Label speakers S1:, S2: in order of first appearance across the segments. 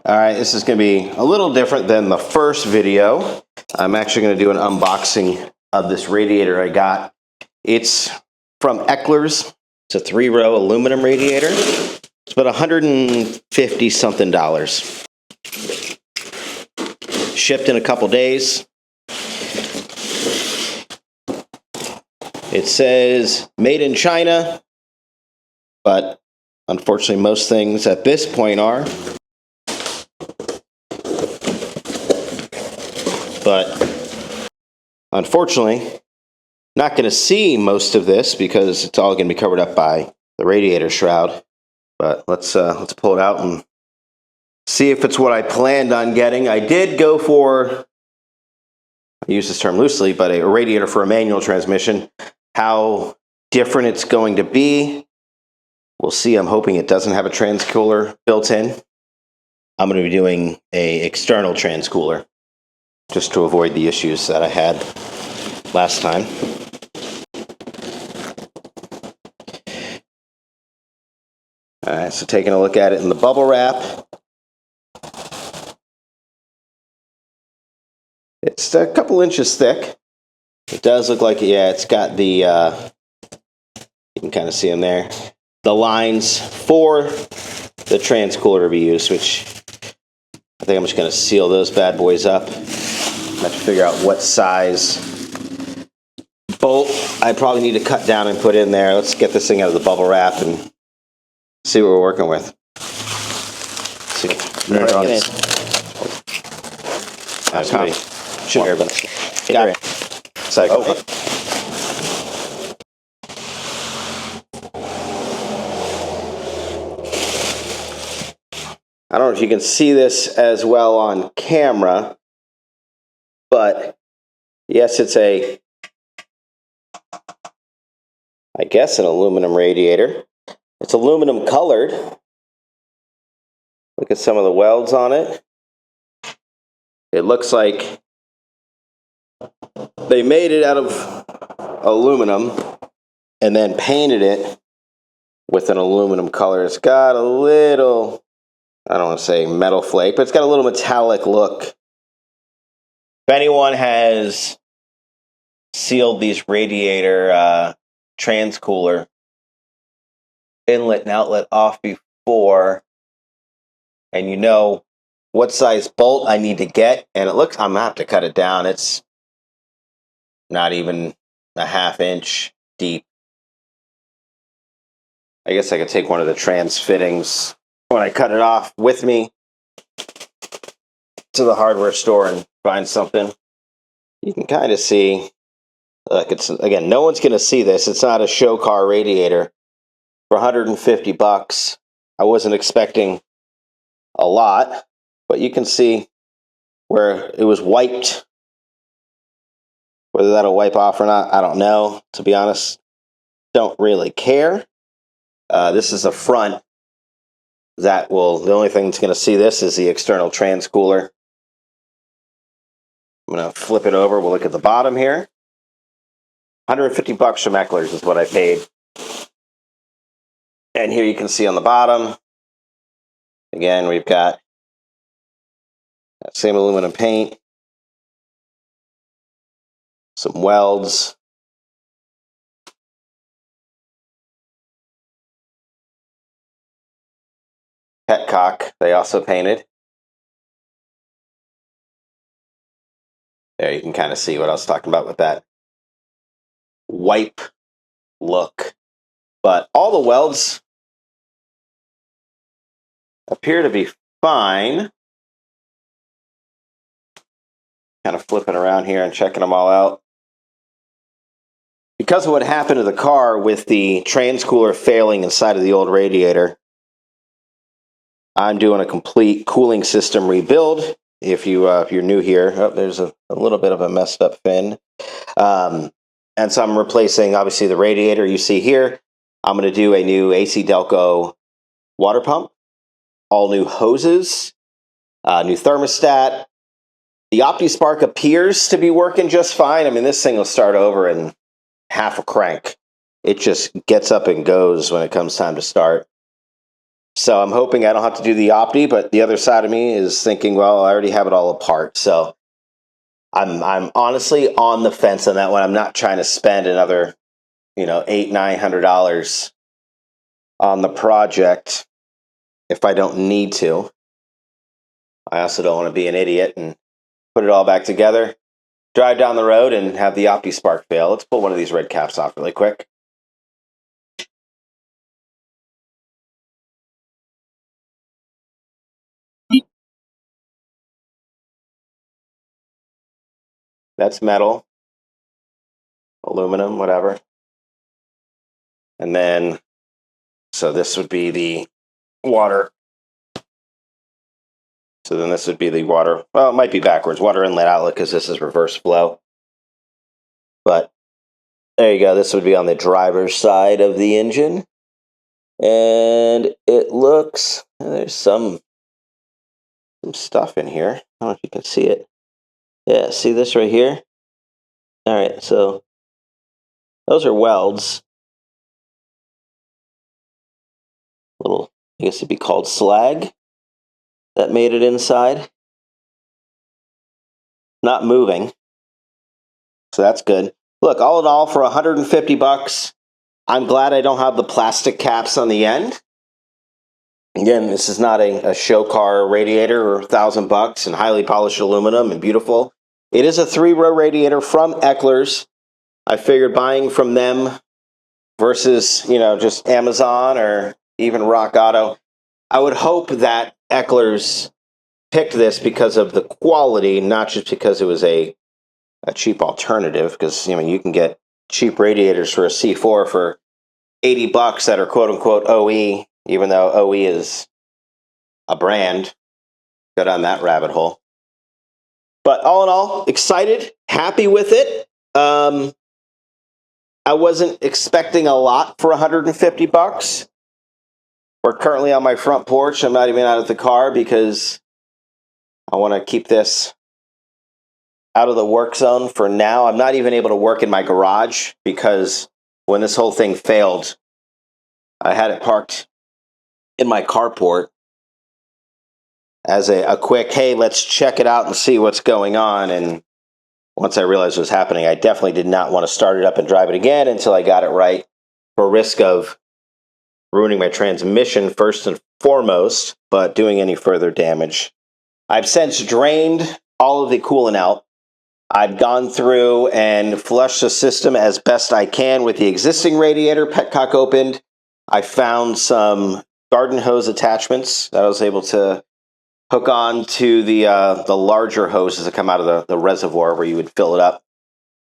S1: All right, this is going to be a little different than the first video. I'm actually going to do an unboxing of this radiator I got. It's from Eckler's. It's a 3-row aluminum radiator. It's about $150 something. Shipped in a couple days. It says made in China, but unfortunately most things at this point are. But unfortunately, not going to see most of this because it's all going to be covered up by the radiator shroud. But let's pull it out and see if it's what I planned on getting. I did go for, I use this term loosely, but a radiator for a manual transmission. How different it's going to be, we'll see. I'm hoping it doesn't have a transcooler built in. I'm going to be doing an external transcooler, just to avoid the issues that I had last time. All right, so taking a look at it in the bubble wrap. It's a couple inches thick. It does look like, yeah, it's got the, you can kind of see them there, the lines for the transcooler to be used, which I think I'm just going to seal those bad boys up. I have to figure out what size bolt I probably need to cut down and put in there. Let's get this thing out of the bubble wrap and see what we're working with. See, right on it. Sure, but got it. Oh. I don't know if you can see this as well on camera, but yes, it's a, I guess, an aluminum radiator. It's aluminum colored. Look at some of the welds on it. It looks like they made it out of aluminum and then painted it with an aluminum color. It's got a little, I don't want to say metal flake, but it's got a little metallic look. If anyone has sealed these radiator transcooler inlet and outlet off before, and you know what size bolt I need to get, and it looks, I'm going to have to cut it down. It's not even a ½ inch deep. I guess I could take one of the trans fittings when I cut it off with me to the hardware store and find something. You can kind of see, like, it's, again, no one's going to see this. It's not a show car radiator for $150. I wasn't expecting a lot, but you can see where it was wiped. Whether that'll wipe off or not, I don't know. To be honest, don't really care. This is the front. That will, the only thing that's going to see this is the external transcooler. I'm going to flip it over. We'll look at the bottom here. $150 from Eckler's is what I paid. And here you can see on the bottom, again, we've got that same aluminum paint, some welds, petcock they also painted. There you can kind of see what I was talking about with that wipe look. But all the welds appear to be fine. Kind of flipping around here and checking them all out. Because of what happened to the car with the transcooler failing inside of the old radiator, I'm doing a complete cooling system rebuild. If you're new here, oh, there's a little bit of a messed up fin. And so I'm replacing, obviously, the radiator you see here. I'm going to do a new AC Delco water pump, all new hoses, new thermostat. The OptiSpark appears to be working just fine. I mean, this thing will start over in half a crank. It just gets up and goes when it comes time to start. So I'm hoping I don't have to do the Opti, but the other side of me is thinking, well, I already have it all apart. So I'm honestly on the fence on that one. I'm not trying to spend another, $800-900 on the project if I don't need to. I also don't want to be an idiot and put it all back together, drive down the road, and have the Opti spark fail. Let's pull one of these red caps off really quick. That's metal, aluminum, whatever. And then, so this would be the water. So then this would be the water. Well, it might be backwards. Water inlet outlet, because this is reverse flow. But there you go. This would be on the driver's side of the engine. And it looks, there's some stuff in here. I don't know if you can see it. Yeah, see this right here? All right, so those are welds. Little, I guess it'd be called slag that made it inside. Not moving. So that's good. Look, all in all, for $150, I'm glad I don't have the plastic caps on the end. Again, this is not a show car radiator or $1,000 and highly polished aluminum and beautiful. It is a 3-row radiator from Eckler's. I figured buying from them versus, just Amazon or even Rock Auto, I would hope that Eckler's picked this because of the quality, not just because it was a cheap alternative, because you can get cheap radiators for a C4 for $80 that are quote-unquote OE, even though OE is a brand. Go down that rabbit hole. But all in all, excited, happy with it. I wasn't expecting a lot for $150. We're currently on my front porch. I'm not even out of the car because I want to keep this out of the work zone for now. I'm not even able to work in my garage because when this whole thing failed, I had it parked in my carport as a quick, hey, let's check it out and see what's going on. And once I realized what was happening, I definitely did not want to start it up and drive it again until I got it right, for risk of ruining my transmission first and foremost, but doing any further damage. I've since drained all of the coolant out. I've gone through and flushed the system as best I can with the existing radiator, petcock opened. I found some garden hose attachments that I was able to hook on to the larger hoses that come out of the reservoir where you would fill it up.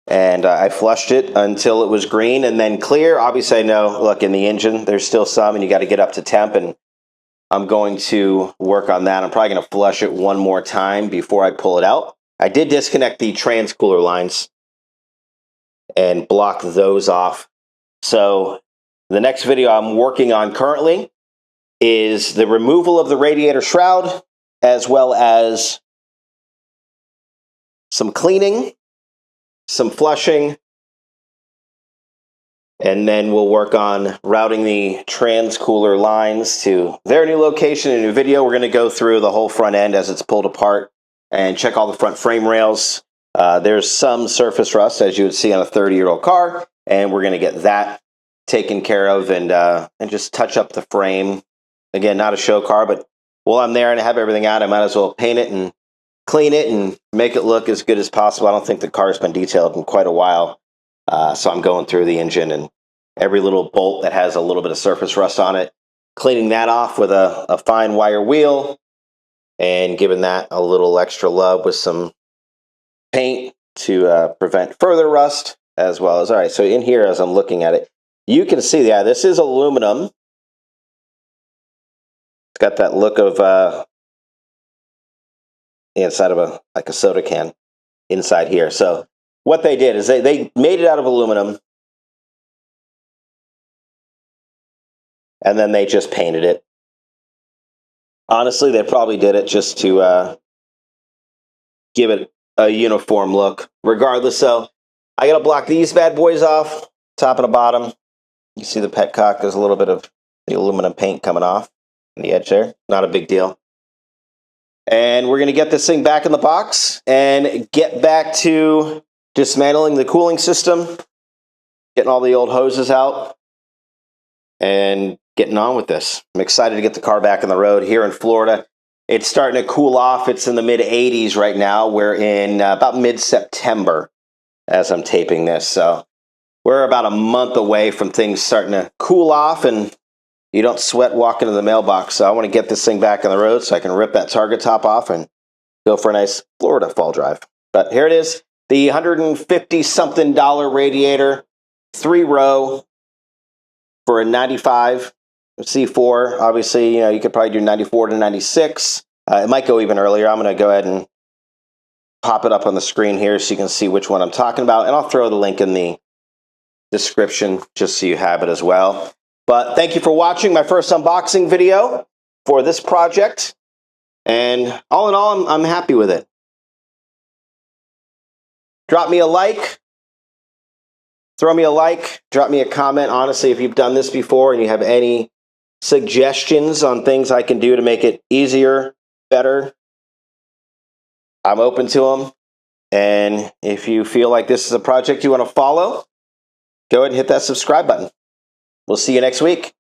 S1: And I flushed it until it was green and then clear. Obviously, I know, look, in the engine, there's still some, and you got to get up to temp, and I'm going to work on that. I'm probably going to flush it one more time before I pull it out. I did disconnect the trans-cooler lines and block those off. So the next video I'm working on currently is the removal of the radiator shroud, as well as some cleaning, some flushing, and then we'll work on routing the trans-cooler lines to their new location in a new video. We're going to go through the whole front end as it's pulled apart and check all the front frame rails. There's some surface rust, as you would see on a 30-year-old car, and we're going to get that taken care of and just touch up the frame. Again, not a show car, but while I'm there and I have everything out, I might as well paint it and clean it and make it look as good as possible. I don't think the car's been detailed in quite a while, so I'm going through the engine and every little bolt that has a little bit of surface rust on it, cleaning that off with a fine wire wheel, and giving that a little extra love with some paint to prevent further rust, as well as, all right, so in here, as I'm looking at it, you can see, yeah, this is aluminum. It's got that look of the inside of like a soda can inside here. So what they did is they made it out of aluminum, and then they just painted it. Honestly, they probably did it just to give it a uniform look. Regardless, so I got to block these bad boys off, top and the bottom. You see the petcock, there's a little bit of the aluminum paint coming off. on the edge there. Not a big deal. And we're going to get this thing back in the box and get back to dismantling the cooling system, getting all the old hoses out, and getting on with this. I'm excited to get the car back on the road here in Florida. It's starting to cool off. It's in the mid 80s right now. We're in about mid-September as I'm taping this. So we're about a month away from things starting to cool off and you don't sweat walking to the mailbox. So I want to get this thing back on the road so I can rip that target top off and go for a nice Florida fall drive. But here it is, the $150-something Radiator, 3-row for a 95 C4. Obviously, you could probably do 94 to 96. It might go even earlier. I'm going to go ahead and pop it up on the screen here so you can see which one I'm talking about. And I'll throw the link in the description just so you have it as well. But thank you for watching my first unboxing video for this project. And all in all, I'm happy with it. Drop me a like. Throw me a like. Drop me a comment. Honestly, if you've done this before and you have any suggestions on things I can do to make it easier, better, I'm open to them. And if you feel like this is a project you want to follow, go ahead and hit that subscribe button. We'll see you next week.